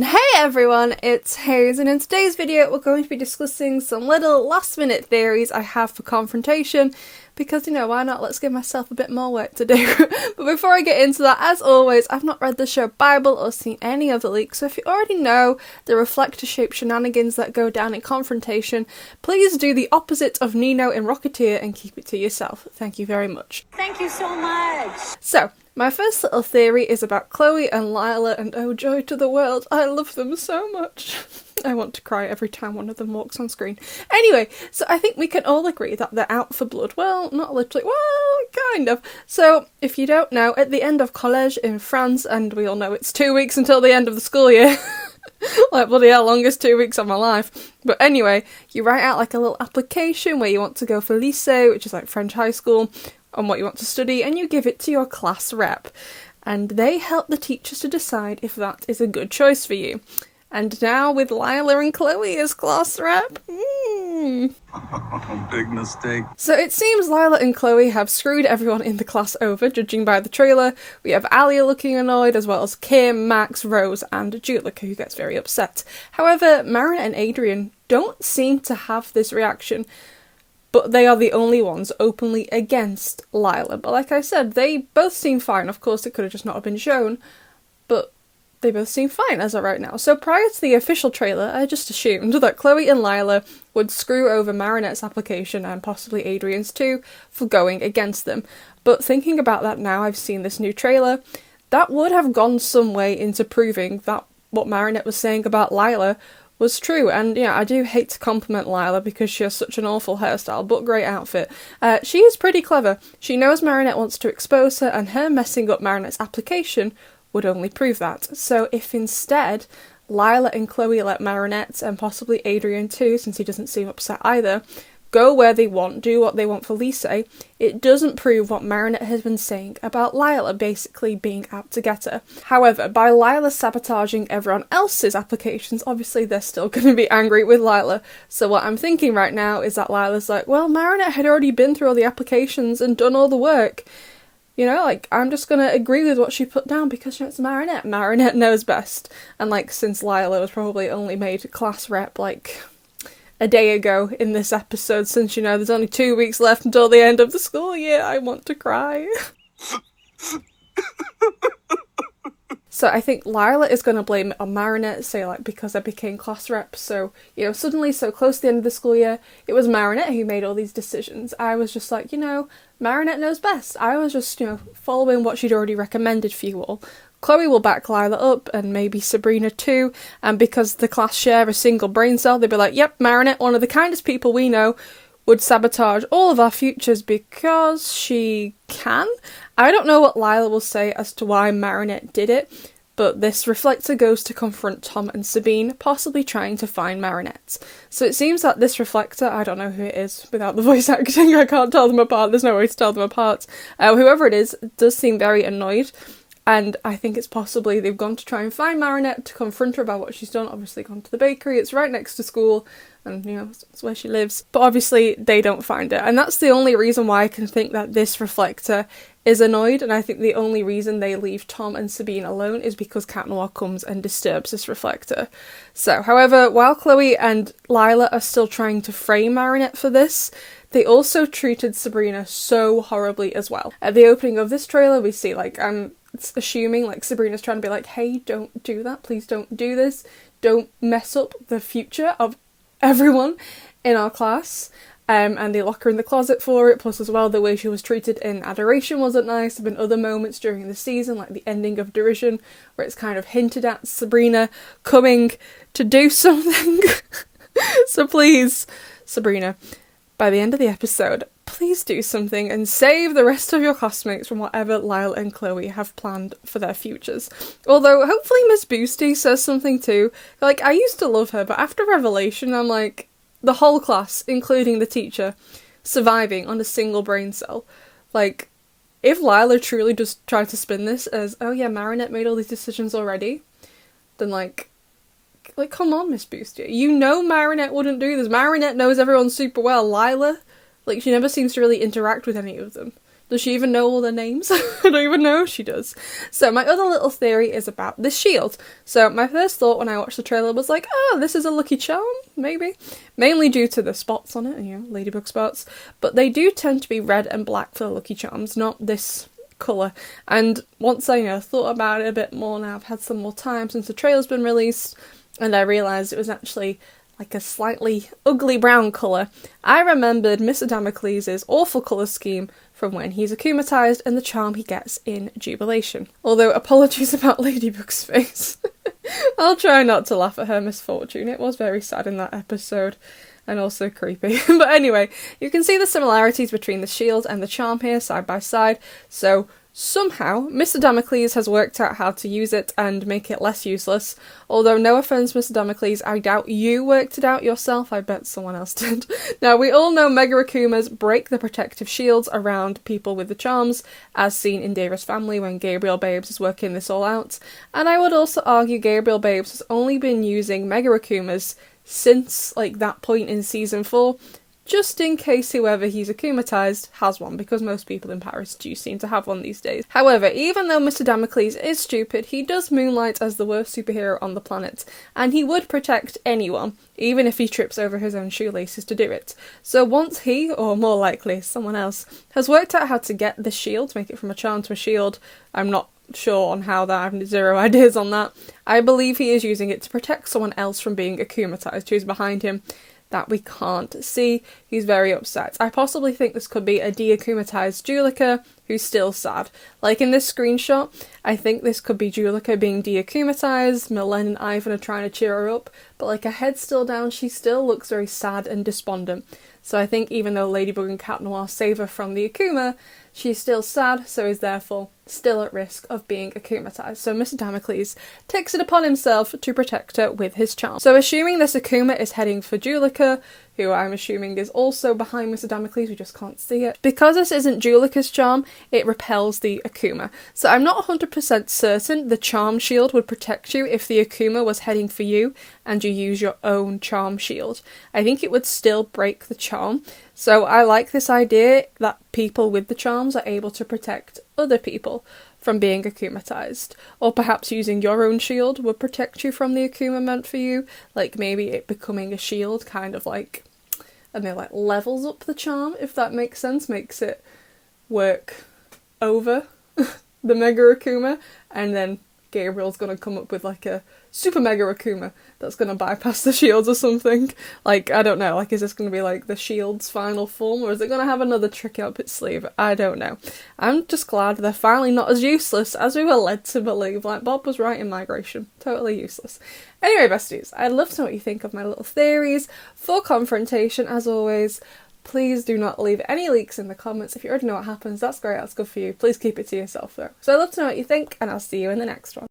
Hey everyone, it's Hayes, and in today's video we're going to be discussing some little last minute theories I have for Confrontation, because why not, let's give myself a bit more work to do. But before I get into that, as always, I've not read the show Bible or seen any of the leaks, so if you already know the reflector shaped shenanigans that go down in Confrontation, please do the opposite of Nino in Rocketeer and keep it to yourself. Thank you very much. Thank you so much! So, my first little theory is about Chloe and Lila, and oh joy to the world, I love them so much. I want to cry every time one of them walks on screen. Anyway, so I think we can all agree that they're out for blood. Well, not literally, well, kind of. So, if you don't know, at the end of college in France, and we all know it's 2 weeks until the end of the school year, like bloody hell, longest 2 weeks of my life. But anyway, you write out like a little application where you want to go for lycée, which is like French high school, on what you want to study, and you give it to your class rep. And they help the teachers to decide if that is a good choice for you. And now with Lila and Chloe as class rep, Big mistake. So it seems Lila and Chloe have screwed everyone in the class over, judging by the trailer. We have Alia looking annoyed, as well as Kim, Max, Rose, and Julika, who gets very upset. However, Marinette and Adrian don't seem to have this reaction, but they are the only ones openly against Lila. But like I said, they both seem fine. Of course, it could have just not been shown, but they both seem fine as of right now. So prior to the official trailer, I just assumed that Chloe and Lila would screw over Marinette's application, and possibly Adrian's too, for going against them. But thinking about that now, I've seen this new trailer, that would have gone some way into proving that what Marinette was saying about Lila was true. And yeah, I do hate to compliment Lila because she has such an awful hairstyle, but great outfit. She is pretty clever. She knows Marinette wants to expose her, and her messing up Marinette's application would only prove that. So if instead Lila and Chloe let Marinette, and possibly Adrian too, since he doesn't seem upset either, go where they want, do what they want for lycée, it doesn't prove what Marinette has been saying about Lila basically being out to get her. However, by Lila sabotaging everyone else's applications, obviously they're still going to be angry with Lila. So what I'm thinking right now is that Lila's like, well, Marinette had already been through all the applications and done all the work. I'm just going to agree with what she put down because it's Marinette. Marinette knows best. And since Lila was probably only made class rep a day ago in this episode, since there's only 2 weeks left until the end of the school year, I want to cry. So I think Lila is going to blame it on Marinette, say because I became class rep, so suddenly so close to the end of the school year, it was Marinette who made all these decisions. I was just like, Marinette knows best. I was just, following what she'd already recommended for you all. Chloe will back Lila up, and maybe Sabrina too, and because the class share a single brain cell, they'd be like, yep, Marinette, one of the kindest people we know, would sabotage all of our futures because she can. I don't know what Lila will say as to why Marinette did it, but this reflector goes to confront Tom and Sabine, possibly trying to find Marinette. So it seems that this reflector, I don't know who it is without the voice acting, I can't tell them apart, there's no way to tell them apart. Whoever it is does seem very annoyed, and I think it's possibly they've gone to try and find Marinette to confront her about what she's done. Obviously gone to the bakery, it's right next to school, and it's where she lives. But obviously they don't find it, and that's the only reason why I can think that this reflector is annoyed, and I think the only reason they leave Tom and Sabine alone is because Cat Noir comes and disturbs this reflector. So, however, while Chloe and Lila are still trying to frame Marinette for this, they also treated Sabrina so horribly as well. At the opening of this trailer, we see, I'm assuming, Sabrina's trying to be like, hey, don't do that, please don't do this, don't mess up the future of everyone in our class. And they lock her in the closet for it, plus as well the way she was treated in Adoration wasn't nice. There have been other moments during the season, like the ending of Derision, where it's kind of hinted at Sabrina coming to do something. So please, Sabrina, by the end of the episode, please do something and save the rest of your classmates from whatever Lila and Chloe have planned for their futures. Although, hopefully Miss Boosty says something too. I used to love her, but after Revelation, I'm like, the whole class, including the teacher, surviving on a single brain cell. If Lila truly just tried to spin this as, oh yeah, Marinette made all these decisions already, then come on, Miss Boosty. Marinette wouldn't do this. Marinette knows everyone super well. Lila, she never seems to really interact with any of them. Does she even know all the names? I don't even know if she does. So my other little theory is about this shield. So my first thought when I watched the trailer was like, oh, this is a lucky charm, maybe. Mainly due to the spots on it, ladybug spots. But they do tend to be red and black for the lucky charms, not this colour. And once I thought about it a bit more now, I've had some more time since the trailer's been released, and I realised it was actually like a slightly ugly brown colour. I remembered Mr. Damocles' awful colour scheme from when he's akumatized and the charm he gets in Jubilation. Although, apologies about Ladybug's face. I'll try not to laugh at her misfortune. It was very sad in that episode, and also creepy. But anyway, you can see the similarities between the shield and the charm here side by side, so somehow Mr. Damocles has worked out how to use it and make it less useless. Although, no offence, Mr. Damocles, I doubt you worked it out yourself. I bet someone else did. Now, we all know Mega Akumas break the protective shields around people with the charms, as seen in Davis Family when Gabriel Babes is working this all out. And I would also argue Gabriel Babes has only been using Mega Akumas since, that point in Season 4, just in case whoever he's akumatized has one, because most people in Paris do seem to have one these days. However, even though Mr. Damocles is stupid, he does moonlight as the worst superhero on the planet, and he would protect anyone, even if he trips over his own shoelaces to do it. So once he, or more likely someone else, has worked out how to get the shield, make it from a charm to a shield, I'm not sure on how that, I have zero ideas on that, I believe he is using it to protect someone else from being akumatized who's behind him, that we can't see. He's very upset. I possibly think this could be a de-akumatized Juleka who's still sad. Like in this screenshot, I think this could be Juleka being de-akumatized, Milen and Ivan are trying to cheer her up, but her head's still down, she still looks very sad and despondent. So I think even though Ladybug and Cat Noir save her from the Akuma, she's still sad, so is therefore still at risk of being akumatized. So Mr. Damocles takes it upon himself to protect her with his charm. So assuming this Akuma is heading for Juleka, who I'm assuming is also behind Mr. Damocles, we just can't see it. Because this isn't Juleka's charm, it repels the Akuma. So I'm not 100% certain the charm shield would protect you if the Akuma was heading for you and you use your own charm shield. I think it would still break the charm. So I like this idea that people with the charms are able to protect other people from being akumatized. Or perhaps using your own shield would protect you from the Akuma meant for you. Maybe it becoming a shield kind of levels up the charm, if that makes sense. Makes it work over the Mega Akuma, and then Gabriel's gonna come up with a Super Mega Akuma that's gonna bypass the shields or something. I don't know, is this gonna be the shield's final form, or is it gonna have another trick up its sleeve? I don't know. I'm just glad they're finally not as useless as we were led to believe. Bob was right in Migration. Totally useless. Anyway, besties, I'd love to know what you think of my little theories for Confrontation. As always, please do not leave any leaks in the comments. If you already know what happens, that's great, that's good for you. Please keep it to yourself though. So I'd love to know what you think, and I'll see you in the next one.